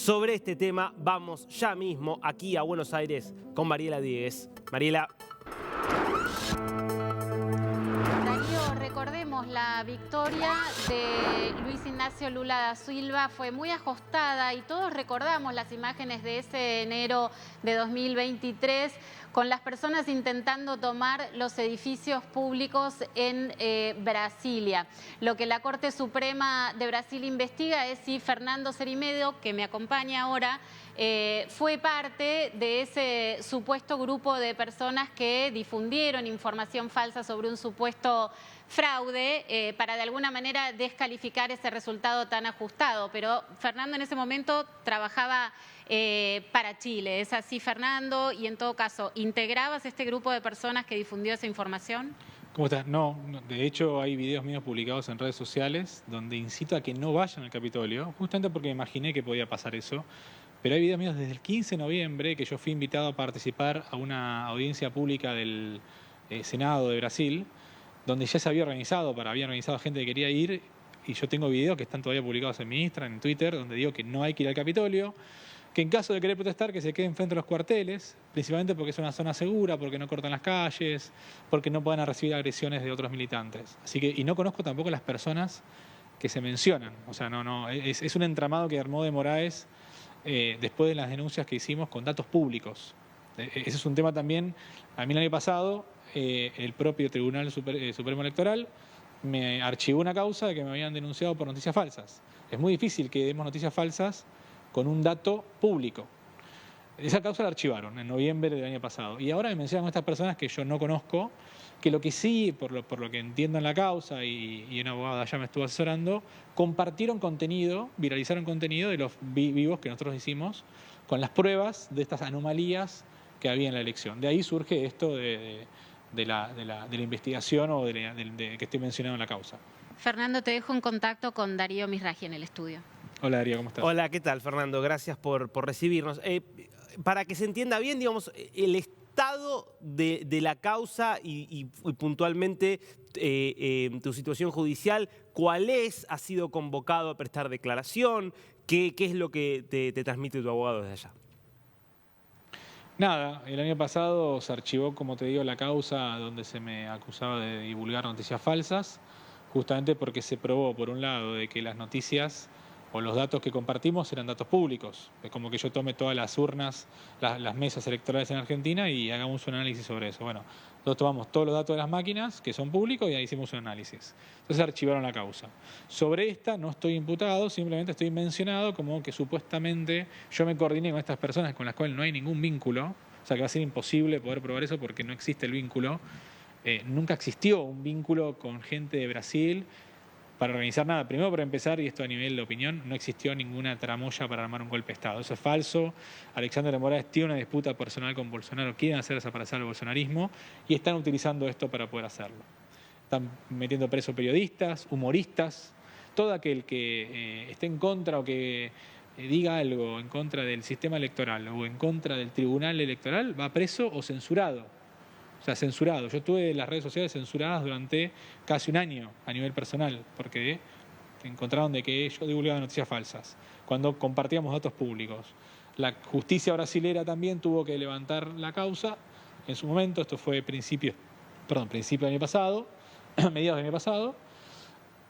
sobre este tema. Vamos ya mismo aquí a Buenos Aires con Mariela Diegues. Mariela. Darío, recordemos, la victoria de Luis Ignacio Lula da Silva fue muy ajustada y todos recordamos las imágenes de ese enero de 2023 con las personas intentando tomar los edificios públicos en Brasilia. Lo que la Corte Suprema de Brasil investiga es si Fernando Ceribello, que me acompaña ahora, fue parte de ese supuesto grupo de personas que difundieron información falsa sobre un supuesto fraude para de alguna manera descalificar ese resultado tan ajustado. Pero Fernando en ese momento trabajaba para Chile. ¿Es así, Fernando? Y en todo caso, ¿integrabas este grupo de personas que difundió esa información? ¿Cómo estás? No, de hecho hay videos míos publicados en redes sociales donde incito a que no vayan al Capitolio, justamente porque me imaginé que podía pasar eso. Pero hay videos míos desde el 15 de noviembre que yo fui invitado a participar a una audiencia pública del Senado de Brasil, donde ya se había organizado, había organizado gente que quería ir, y yo tengo videos que están todavía publicados en mi Instagram, en Twitter, donde digo que no hay que ir al Capitolio, que en caso de querer protestar que se queden frente a los cuarteles, principalmente porque es una zona segura, porque no cortan las calles, porque no puedan recibir agresiones de otros militantes. Así que, y no conozco tampoco las personas que se mencionan, o sea, es un entramado que armó de Moraes después de las denuncias que hicimos con datos públicos. Ese es un tema también. A mí el año pasado el propio Tribunal Supremo Electoral me archivó una causa de que me habían denunciado por noticias falsas. Es muy difícil que demos noticias falsas con un dato público. Esa causa la archivaron en noviembre del año pasado. Y ahora me mencionan estas personas que yo no conozco, que lo que sí, por lo que entiendo en la causa, y una abogada ya me estuvo asesorando, compartieron contenido, viralizaron contenido de los vivos que nosotros hicimos con las pruebas de estas anomalías que había en la elección. De ahí surge esto de la investigación o de que estoy mencionando en la causa. Fernando, te dejo en contacto con Darío Misragi en el estudio. Hola Darío, ¿cómo estás? Hola, ¿qué tal, Fernando? Gracias por recibirnos. Para que se entienda bien, digamos, el estado de la causa y puntualmente tu situación judicial, ¿cuál es? ¿Has sido convocado a prestar declaración? ¿Qué es lo que te transmite tu abogado desde allá? Nada, el año pasado se archivó, como te digo, la causa donde se me acusaba de divulgar noticias falsas, justamente porque se probó, por un lado, de que las noticias o los datos que compartimos eran datos públicos. Es como que yo tome todas las urnas, las mesas electorales en Argentina y hagamos un análisis sobre eso. Bueno, nosotros tomamos todos los datos de las máquinas que son públicos y ahí hicimos un análisis. Entonces archivaron la causa. Sobre esta no estoy imputado, simplemente estoy mencionado como que supuestamente yo me coordiné con estas personas con las cuales no hay ningún vínculo. O sea que va a ser imposible poder probar eso porque no existe el vínculo. Nunca existió un vínculo con gente de Brasil para organizar nada. Primero, para empezar, y esto a nivel de opinión, no existió ninguna tramoya para armar un golpe de Estado. Eso es falso. Alexandre de Moraes tiene una disputa personal con Bolsonaro, quieren hacer desaparecer el bolsonarismo y están utilizando esto para poder hacerlo. Están metiendo presos periodistas, humoristas, todo aquel que esté en contra o que diga algo en contra del sistema electoral o en contra del tribunal electoral va preso o censurado. O sea, censurado. Yo tuve las redes sociales censuradas durante casi un año a nivel personal, porque encontraron de que yo divulgaba noticias falsas, cuando compartíamos datos públicos. La justicia brasilera también tuvo que levantar la causa en su momento, esto fue principio del año pasado, mediados del año pasado,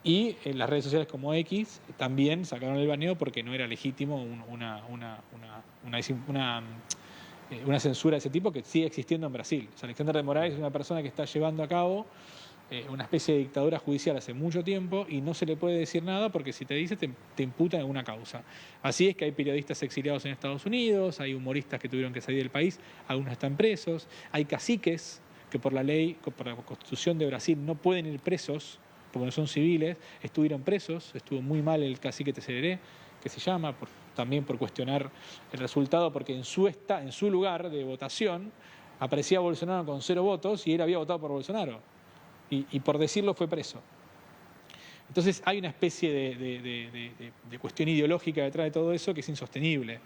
y en las redes sociales como X también sacaron el baneo porque no era legítimo una censura de ese tipo que sigue existiendo en Brasil. O sea, Alexandre de Moraes es una persona que está llevando a cabo una especie de dictadura judicial hace mucho tiempo y no se le puede decir nada porque si te dice te imputan alguna causa. Así es que hay periodistas exiliados en Estados Unidos, hay humoristas que tuvieron que salir del país, algunos están presos, hay caciques que por la ley, por la Constitución de Brasil no pueden ir presos porque no son civiles, estuvieron presos, estuvo muy mal el cacique Tesereré, que se llama, también por cuestionar el resultado, porque en su lugar de votación aparecía Bolsonaro con 0 votos y él había votado por Bolsonaro. Y por decirlo fue preso. Entonces hay una especie de cuestión ideológica detrás de todo eso que es insostenible.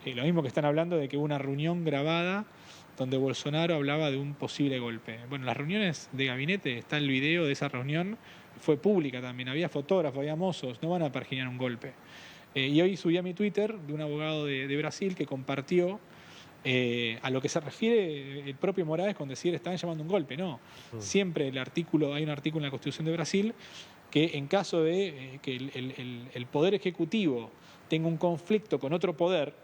Lo mismo que están hablando de que hubo una reunión grabada donde Bolsonaro hablaba de un posible golpe. Bueno, las reuniones de gabinete, está el video de esa reunión, fue pública también, había fotógrafos, había mozos, no van a pergeñar un golpe. Y hoy subí a mi Twitter de un abogado de Brasil que compartió a lo que se refiere el propio Moraes con decir estaban llamando un golpe. No, siempre hay un artículo en la Constitución de Brasil que en caso de que el Poder Ejecutivo tenga un conflicto con otro poder,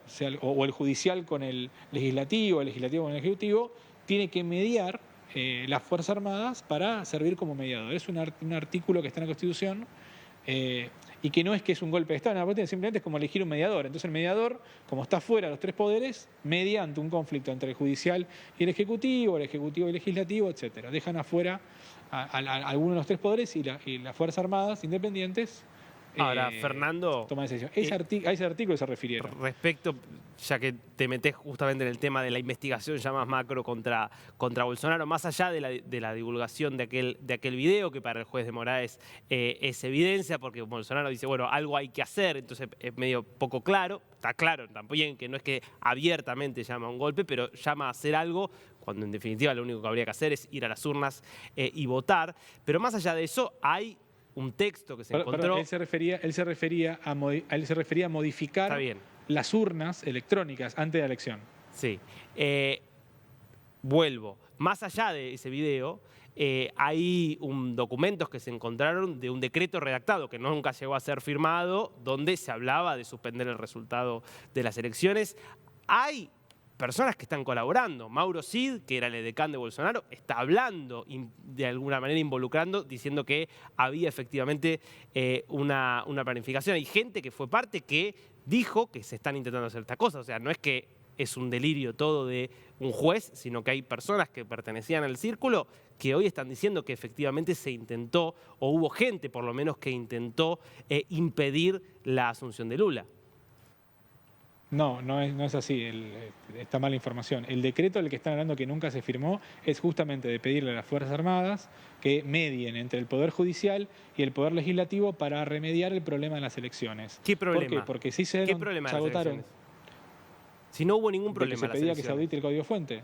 o el judicial con el legislativo con el ejecutivo, tiene que mediar las Fuerzas Armadas para servir como mediador. Es un artículo que está en la Constitución y que no es que es un golpe de Estado, simplemente es como elegir un mediador. Entonces el mediador, como está fuera de los tres poderes, media ante un conflicto entre el judicial y el ejecutivo y el legislativo, etc. Dejan afuera a alguno de los tres poderes y las Fuerzas Armadas independientes. Ahora, Fernando, toma decisión. A ese artículo se refirieron. Respecto, ya que te metés justamente en el tema de la investigación ya más macro contra Bolsonaro, más allá de la divulgación de aquel video, que para el juez de Moraes es evidencia, porque Bolsonaro dice, bueno, algo hay que hacer, entonces es medio poco claro, está claro también que no es que abiertamente llama a un golpe, pero llama a hacer algo, cuando en definitiva lo único que habría que hacer es ir a las urnas y votar. Pero más allá de eso, hay un texto que se encontró. Perdón, él se refería a modificar las urnas electrónicas antes de la elección. Sí. Vuelvo. Más allá de ese video, hay documentos que se encontraron de un decreto redactado que nunca llegó a ser firmado, donde se hablaba de suspender el resultado de las elecciones. Hay personas que están colaborando. Mauro Cid, que era el edecán de Bolsonaro, está hablando, de alguna manera involucrando, diciendo que había efectivamente una planificación. Hay gente que fue parte que dijo que se están intentando hacer estas cosas. O sea, no es que es un delirio todo de un juez, sino que hay personas que pertenecían al círculo que hoy están diciendo que efectivamente se intentó, o hubo gente por lo menos que intentó impedir la asunción de Lula. No es así, está mala información. El decreto del que están hablando que nunca se firmó es justamente de pedirle a las Fuerzas Armadas que medien entre el Poder Judicial y el Poder Legislativo para remediar el problema de las elecciones. ¿Qué problema? ¿Por qué? Porque sí se agotaron. Si no hubo ningún problema. Se pedía que se audite el código fuente.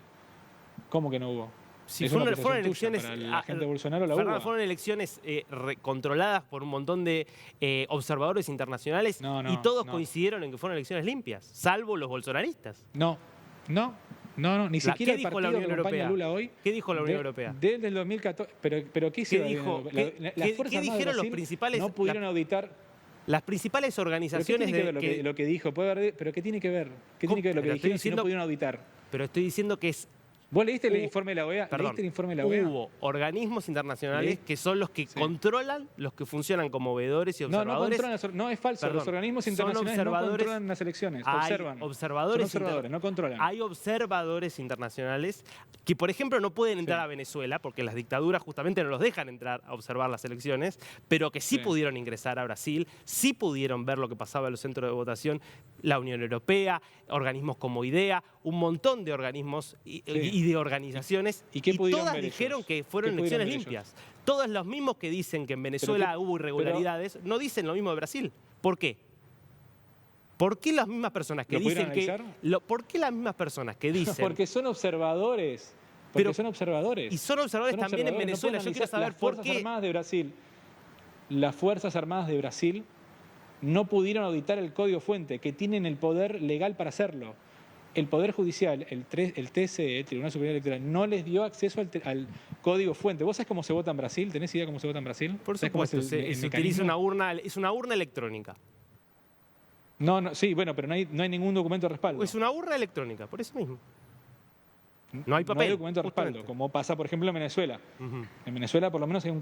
¿Cómo que no hubo? Si fueron elecciones, para la gente de Bolsonaro la hubo. Fueron elecciones controladas por un montón de observadores internacionales y todos coincidieron en que fueron elecciones limpias, salvo los bolsonaristas. No, ni siquiera el partido que acompaña a Lula hoy. ¿Qué dijo la Unión Europea? Desde el 2014. ¿Pero qué hizo? ¿Qué dijeron los principales? No pudieron auditar. Las principales organizaciones. ¿Pero qué tiene que ver lo que dijo? ¿Pero qué tiene que ver? ¿Qué tiene que ver lo que dijeron si no pudieron auditar? Pero estoy diciendo que es. ¿Vos leíste el informe de la OEA? Perdón, ¿Leíste el informe de la OEA? Hubo organismos internacionales que son los que controlan, los que funcionan como veedores y observadores. No es falso. Los organismos internacionales no controlan las elecciones, observan. No controlan. Hay observadores internacionales que, por ejemplo, no pueden entrar a Venezuela porque las dictaduras justamente no los dejan entrar a observar las elecciones, pero que sí pudieron ingresar a Brasil, sí pudieron ver lo que pasaba en los centros de votación, la Unión Europea, organismos como IDEA, un montón de organismos y de organizaciones, y todas dijeron que fueron elecciones limpias. Todos los mismos que dicen que en Venezuela hubo irregularidades, no dicen lo mismo de Brasil. ¿Por qué? ¿Por qué las mismas personas que dicen que... ¿Por qué las mismas personas que dicen... Porque son observadores. Porque son observadores. Y son observadores también en Venezuela. Yo quiero saber por qué... Las Fuerzas Armadas de Brasil no pudieron auditar el código fuente, que tienen el poder legal para hacerlo. El Poder Judicial, el TSE, el Tribunal Superior Electoral, no les dio acceso al código fuente. ¿Vos sabés cómo se vota en Brasil? ¿Tenés idea cómo se vota en Brasil? Por supuesto, se utiliza una urna, es una urna electrónica. Sí, bueno, pero no hay ningún documento de respaldo. Es una urna electrónica, por eso mismo. No hay papel. No hay documento de respaldo, como pasa, por ejemplo, en Venezuela. En Venezuela, por lo menos, hay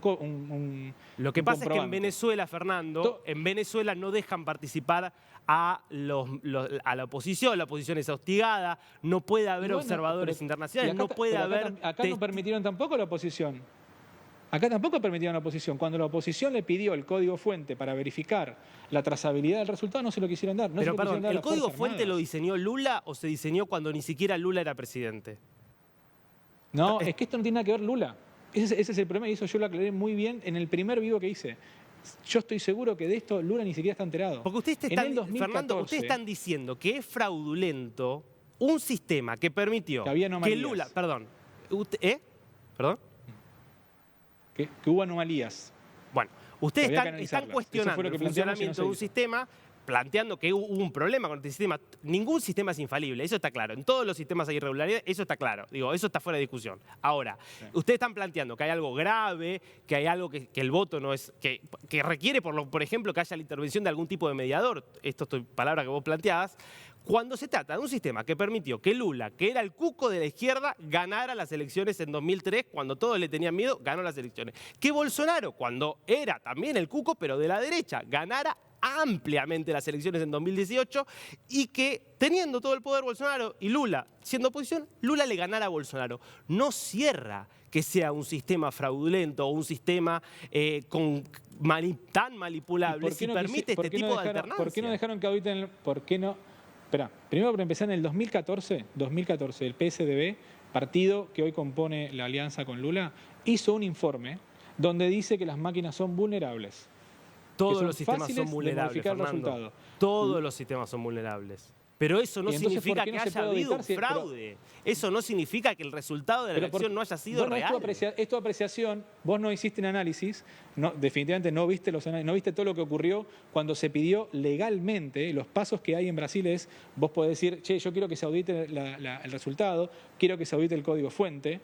Lo que pasa es que en Venezuela, Fernando, en Venezuela no dejan participar a la oposición. La oposición es hostigada, no puede haber observadores internacionales, no puede haber... Acá no permitieron tampoco la oposición. Acá tampoco permitieron la oposición. Cuando la oposición le pidió el código fuente para verificar la trazabilidad del resultado, no se lo quisieron dar. Pero perdón, ¿el código fuente lo diseñó Lula o se diseñó cuando ni siquiera Lula era presidente? No, es que esto no tiene nada que ver Lula. Ese es el problema y eso yo lo aclaré muy bien en el primer vivo que hice. Yo estoy seguro que de esto Lula ni siquiera está enterado. Porque ustedes Fernando, ustedes están diciendo que es fraudulento un sistema que permitió que Lula... Perdón. ¿Perdón? Que hubo anomalías. Bueno, ustedes están cuestionando el funcionamiento de un sistema planteando que hubo un problema con este sistema. Ningún sistema es infalible, eso está claro. En todos los sistemas hay irregularidades, eso está claro. Digo, eso está fuera de discusión. Ahora, ustedes están planteando que hay algo grave, que hay algo que el voto no es... que requiere, por ejemplo, que haya la intervención de algún tipo de mediador. Esto es palabra que vos planteabas. Cuando se trata de un sistema que permitió que Lula, que era el cuco de la izquierda, ganara las elecciones en 2003, cuando todos le tenían miedo, ganó las elecciones. Que Bolsonaro, cuando era también el cuco, pero de la derecha, ganara ampliamente las elecciones en 2018 y que teniendo todo el poder Bolsonaro y Lula siendo oposición, Lula le ganara a Bolsonaro. No cierra que sea un sistema fraudulento o un sistema tan manipulable si permite este tipo de alternancia. ¿Por qué no dejaron que auditen? ¿Por qué no? Espera, primero para empezar, en el 2014, el PSDB, partido que hoy compone la alianza con Lula, hizo un informe donde dice que las máquinas son vulnerables. Todos los sistemas son vulnerables, Fernando. Todos los sistemas son vulnerables. Pero eso no significa que haya habido un fraude. Eso no significa que el resultado de la elección no haya sido real. Es tu apreciación, vos no hiciste un análisis, definitivamente no viste los análisis, no viste todo lo que ocurrió cuando se pidió legalmente. Los pasos que hay en Brasil es, vos podés decir, che, yo quiero que se audite el resultado, quiero que se audite el código fuente,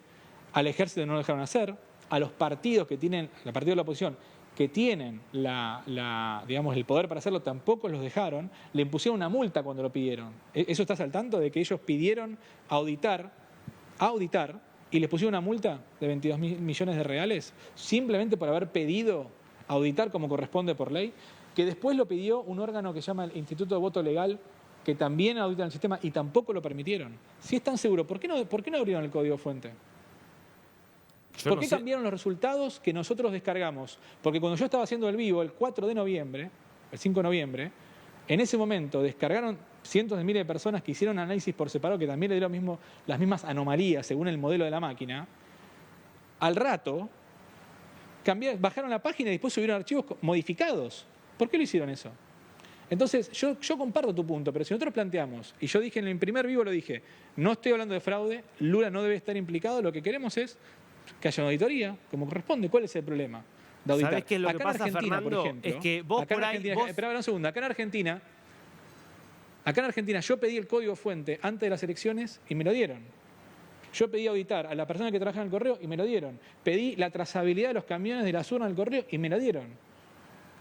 al ejército no lo dejaron hacer, a los partidos que tienen, los partidos de la oposición, que tienen digamos, el poder para hacerlo, tampoco los dejaron, le impusieron una multa cuando lo pidieron. ¿Eso estás al tanto de que ellos pidieron auditar y les pusieron una multa de 22 mil millones de reales simplemente por haber pedido auditar como corresponde por ley? Que después lo pidió un órgano que se llama el Instituto de Voto Legal, que también audita el sistema y tampoco lo permitieron. Si es tan seguro, ¿por qué no abrieron el código fuente? ¿Por qué cambiaron los resultados que nosotros descargamos? Porque cuando yo estaba haciendo el vivo el 4 de noviembre, el 5 de noviembre, en ese momento descargaron cientos de miles de personas que hicieron análisis por separado, que también le dieron las mismas anomalías según el modelo de la máquina. Al rato, bajaron la página y después subieron archivos modificados. ¿Por qué lo hicieron eso? Entonces, yo comparto tu punto, pero si nosotros planteamos, y yo dije en el primer vivo, lo dije, no estoy hablando de fraude, Lula no debe estar implicado, lo que queremos es que haya una auditoría, como corresponde. ¿Cuál es el problema de auditar? ¿Sabés qué es lo que acá pasa, en Argentina, Fernando? por ejemplo, Es que vos acá por en ahí... Argentina, espera un segundo. Acá en Argentina yo pedí el código fuente antes de las elecciones y me lo dieron. Yo pedí auditar a la persona que trabaja en el correo y me lo dieron. Pedí la trazabilidad de los camiones de las urnas del correo y me lo dieron.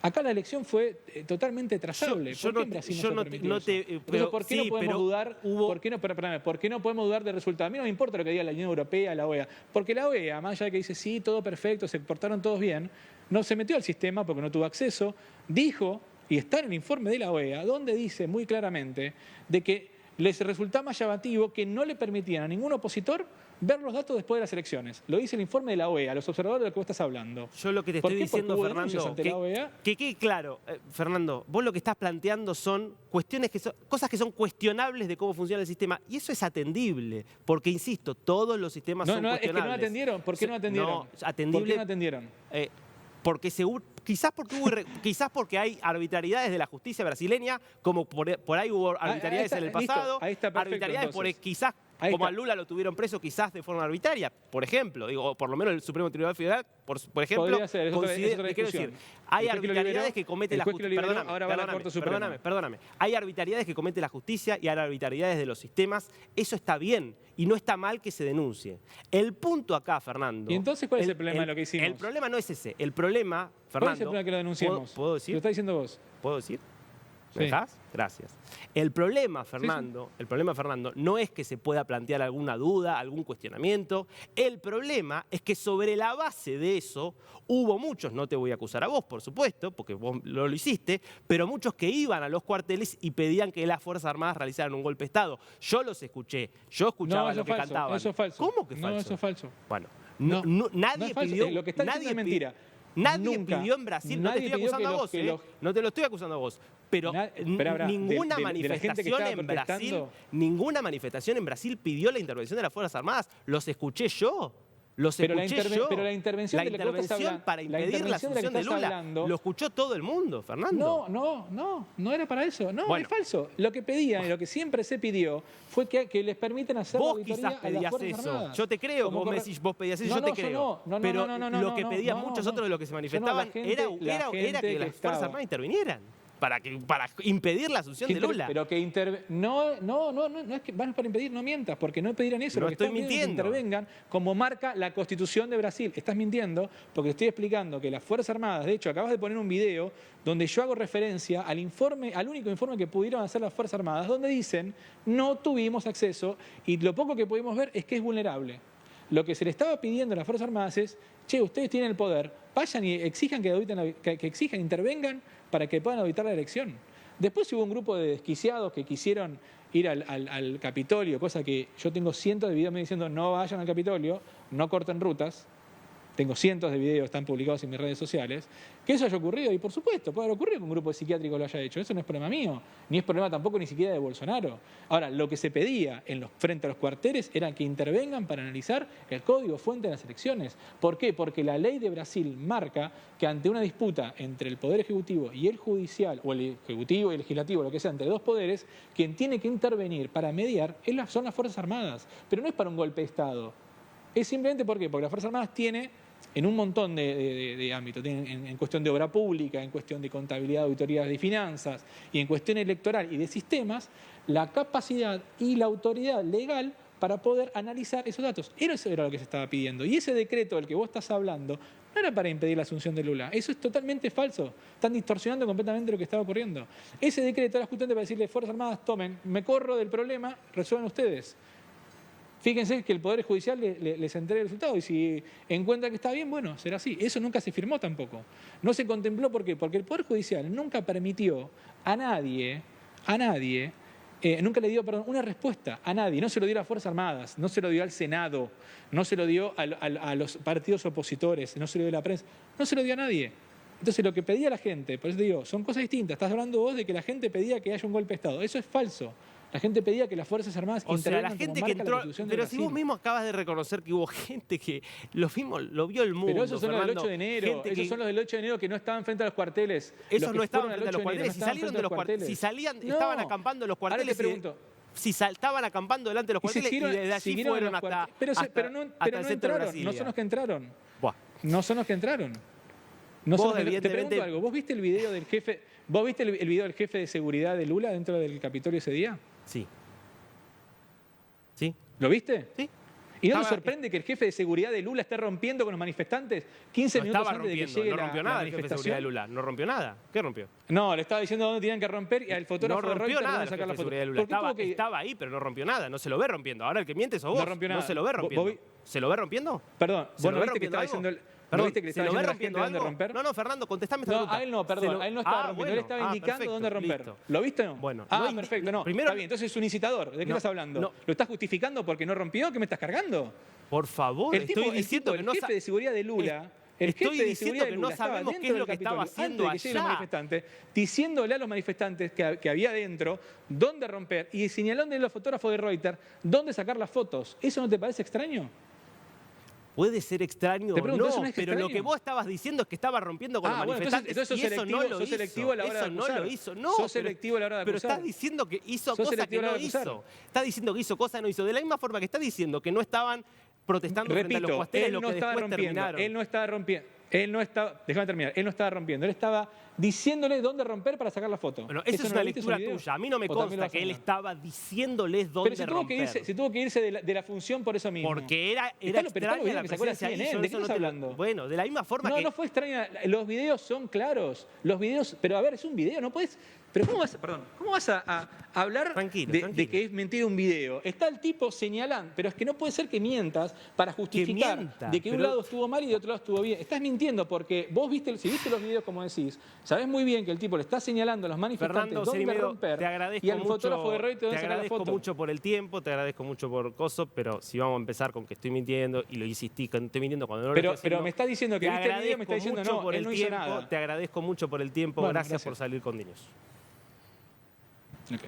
Acá la elección fue totalmente trazable. ¿Por qué en Brasil no se permitió eso? ¿Por qué no podemos dudar? ¿Por qué no podemos dudar del resultado? A mí no me importa lo que diga la Unión Europea, la OEA. Porque la OEA, más allá de que dice, sí, todo perfecto, se portaron todos bien, no se metió al sistema porque no tuvo acceso. Dijo, y está en el informe de la OEA, donde dice muy claramente de que les resultaba más llamativo que no le permitían a ningún opositor ver los datos después de las elecciones. Lo dice el informe de la OEA, los observadores de lo que vos estás hablando. Yo lo que te estoy diciendo, Fernando, que quede claro, Fernando, vos lo que estás planteando son cosas que son cuestionables de cómo funciona el sistema, y eso es atendible, porque, insisto, todos los sistemas son cuestionables. Es que no atendieron. ¿Por qué no atendieron? ¿Por qué no atendieron? Quizás porque hay arbitrariedades de la justicia brasileña, como por ahí hubo arbitrariedades en el pasado, ahí está perfecto, arbitrariedades quizás como a Lula lo tuvieron preso quizás de forma arbitraria, por ejemplo, o por lo menos el Supremo Tribunal Federal, por ejemplo, quiero decir, hay arbitrariedades que comete la justicia. Perdóname. Hay arbitrariedades que comete la justicia y hay arbitrariedades de los sistemas. Eso está bien y no está mal que se denuncie. El punto acá, Fernando. ¿Y entonces cuál es el problema de lo que hicimos? El problema no es ese. El problema, Fernando. ¿Cuál es el problema que lo denunciemos? ¿Puedo decir? Lo estás diciendo vos. ¿Puedo decir? Sí. ¿Me dejás? Gracias. El problema, Fernando, no es que se pueda plantear alguna duda, algún cuestionamiento. El problema es que sobre la base de eso hubo muchos, no te voy a acusar a vos, por supuesto, porque vos lo hiciste, pero muchos que iban a los cuarteles y pedían que las Fuerzas Armadas realizaran un golpe de Estado. Yo los escuché, yo escuchaba lo que cantaban. Eso es falso. ¿Cómo que falso? No, eso es falso. Bueno, nadie pidió... Lo que está diciendo es mentira. Nadie pidió en Brasil, no te estoy acusando a vos, no te lo estoy acusando a vos, pero ninguna manifestación en Brasil pidió la intervención de las Fuerzas Armadas. Los escuché yo. Pero la intervención para impedir la asunción de Lula lo escuchó todo el mundo, Fernando. No era para eso. No, es falso. Lo que pedían y lo que siempre se pidió fue que les permitan hacer la auditoría quizás pedías eso. Yo te creo, vos pedías eso, yo te creo. Pero lo que pedían muchos otros de los que se manifestaban era que las Fuerzas Armadas intervinieran. para impedir la asunción de Lula. Pero que no es que van para impedir, no mientas, porque no pedirán eso. No Lo que estoy están pidiendo es que mintiendo. intervengan como marca la Constitución de Brasil. Estás mintiendo porque estoy explicando que las Fuerzas Armadas, de hecho, acabas de poner un video donde yo hago referencia al informe, al único informe que pudieron hacer las Fuerzas Armadas, donde dicen no tuvimos acceso y lo poco que pudimos ver es que es vulnerable. Lo que se le estaba pidiendo a las Fuerzas Armadas es, che, ustedes tienen el poder, vayan y exijan que exijan, intervengan para que puedan auditar la elección. Después hubo un grupo de desquiciados que quisieron ir al Capitolio, cosa que yo tengo cientos de videos me diciendo no vayan al Capitolio, no corten rutas. Tengo cientos de videos, están publicados en mis redes sociales, que eso haya ocurrido, y por supuesto, puede haber ocurrido que un grupo de psiquiátricos lo haya hecho, eso no es problema mío, ni es problema tampoco ni siquiera de Bolsonaro. Ahora, lo que se pedía frente a los cuarteles era que intervengan para analizar el código fuente de las elecciones. ¿Por qué? Porque la ley de Brasil marca que ante una disputa entre el Poder Ejecutivo y el Judicial, o el Ejecutivo y el Legislativo, lo que sea, entre dos poderes, quien tiene que intervenir para mediar son las Fuerzas Armadas, pero no es para un golpe de Estado. Es simplemente ¿por qué? Porque las Fuerzas Armadas tienen en un montón de ámbitos, en cuestión de obra pública, en cuestión de contabilidad, auditoría de finanzas y en cuestión electoral y de sistemas, la capacidad y la autoridad legal para poder analizar esos datos. Eso era lo que se estaba pidiendo. Y ese decreto del que vos estás hablando no era para impedir la asunción de Lula. Eso es totalmente falso. Están distorsionando completamente lo que estaba ocurriendo. Ese decreto era justamente para decirle, Fuerzas Armadas, tomen, me corro del problema, resuelvan ustedes. Fíjense que el Poder Judicial les entregue el resultado y si encuentra que está bien, bueno, será así. Eso nunca se firmó tampoco. No se contempló, ¿por qué? Porque el Poder Judicial nunca permitió a nadie, nunca le dio, una respuesta a nadie. No se lo dio a las Fuerzas Armadas, no se lo dio al Senado, no se lo dio a los partidos opositores, no se lo dio a la prensa, no se lo dio a nadie. Entonces lo que pedía la gente, por eso te digo, son cosas distintas. Estás hablando vos de que la gente pedía que haya un golpe de Estado. Eso es falso. La gente pedía que las Fuerzas Armadas intervengan como marca la Constitución de pero Brasil. si vos mismo acabas de reconocer que hubo gente que lo vio el mundo. Pero esos son Fernando, los del 8 de enero, esos son los del 8 de enero que no estaban frente a los cuarteles. Esos no estaban frente a los cuarteles, si salieron de los cuarteles, si salían, estaban acampando en los cuarteles. Ahora te pregunto. Si estaban acampando delante de los cuarteles y desde allí fueron hasta el centro de Brasilia. No son los que entraron. Buah. No son los que entraron. Te pregunto algo, ¿vos viste el video del jefe, del jefe de seguridad de Lula dentro del Capitolio ese día? Sí. ¿Sí? ¿Lo viste? Sí. ¿Y no te sorprende que el jefe de seguridad de Lula esté rompiendo con los manifestantes 15 minutos antes de que llegue no rompió la nada el jefe de seguridad manifestación? de Lula. No rompió nada. ¿Qué rompió? No, le estaba diciendo dónde tenían que romper y al fotógrafo No de rompió Reuters nada dónde el sacar jefe la de foto. seguridad de Lula. ¿Por qué Estaba ahí, pero no rompió nada. No se lo ve rompiendo. Ahora el que miente sos vos. No rompió nada. No se lo ve rompiendo. ¿Se lo ve rompiendo? Perdón, ¿Se ¿vos lo no ve viste que estaba rompiendo diciendo... Perdón, ¿No viste que le ¿se estaba lo ve diciendo a la gente rompiendo dónde algo? romper? No, Fernando, contestame esta No, pregunta. a él no, perdón. A él no estaba rompiendo. Él estaba indicando perfecto, dónde romper. listo. ¿Lo viste o no? Bueno. Perfecto. No, primero, está bien, entonces es un incitador. ¿De qué estás hablando? no. ¿Lo estás justificando porque no rompió? ¿Qué me estás cargando? Por favor, El estoy diciendo que no... El jefe de seguridad de Lula... Estoy diciendo que no sabemos qué es lo que estaba haciendo antes de que lleguen los allá. manifestantes, diciéndole a los manifestantes que había adentro dónde romper y señalándole a los fotógrafos de Reuters dónde sacar las fotos. ¿Eso no te parece extraño? Puede ser extraño Te pregunto, o ¿eso no, no es pero extraño? lo que vos estabas diciendo es que estaba rompiendo con los manifestantes entonces y eso no lo sos hizo. selectivo a la hora de Eso no acusar. lo hizo. No, Sos selectivo a la hora de pero acusar. estás diciendo que hizo Sos cosas que selectivo a la no hora de acusar. hizo. Estás diciendo que hizo cosas que no hizo. De la misma forma que estás diciendo que no estaban protestando frente a los cuarteles, él lo no que estaba después rompiendo. terminaron. Él no estaba rompiendo. Déjame terminar. Él no estaba rompiendo. Él estaba diciéndoles dónde romper para sacar la foto. Bueno, eso es no una lo viste, lectura ese video? tuya. A mí no me ¿O también lo consta vas a que él negar? estaba diciéndoles dónde Pero romper. se tuvo que irse de la función por eso mismo. Porque era Pero está extraña lo bien la que sacó la presencia ahí. CNN. Yo ¿De eso qué no estás te lo- hablando? Bueno, de la misma forma que... No fue extraña. Los videos son claros. Los videos... Pero a ver, es un video, no puedes... Pero ¿cómo vas a hablar Tranquilo. de que es mentira un video? Está el tipo señalando, pero es que no puede ser que mientas para justificar mienta, de que un pero- lado estuvo mal y de otro lado estuvo bien. Estás mintiendo porque si viste los videos como decís, sabés muy bien que el tipo le está señalando a los manifestantes Fernando dónde Cerimedo, romper te agradezco y al mucho, fotógrafo de Reuters te dónde sacar la agradezco foto. mucho por el tiempo, te agradezco mucho por coso, pero si vamos a empezar con que estoy mintiendo y lo insistí, que estoy mintiendo cuando no lo estoy haciendo, Pero me está diciendo que te viste el video, me está agradezco diciendo mucho no, por él el no hizo tiempo, nada. te agradezco mucho por el tiempo, Bueno, gracias gracias. por salir con Dinos. Ok.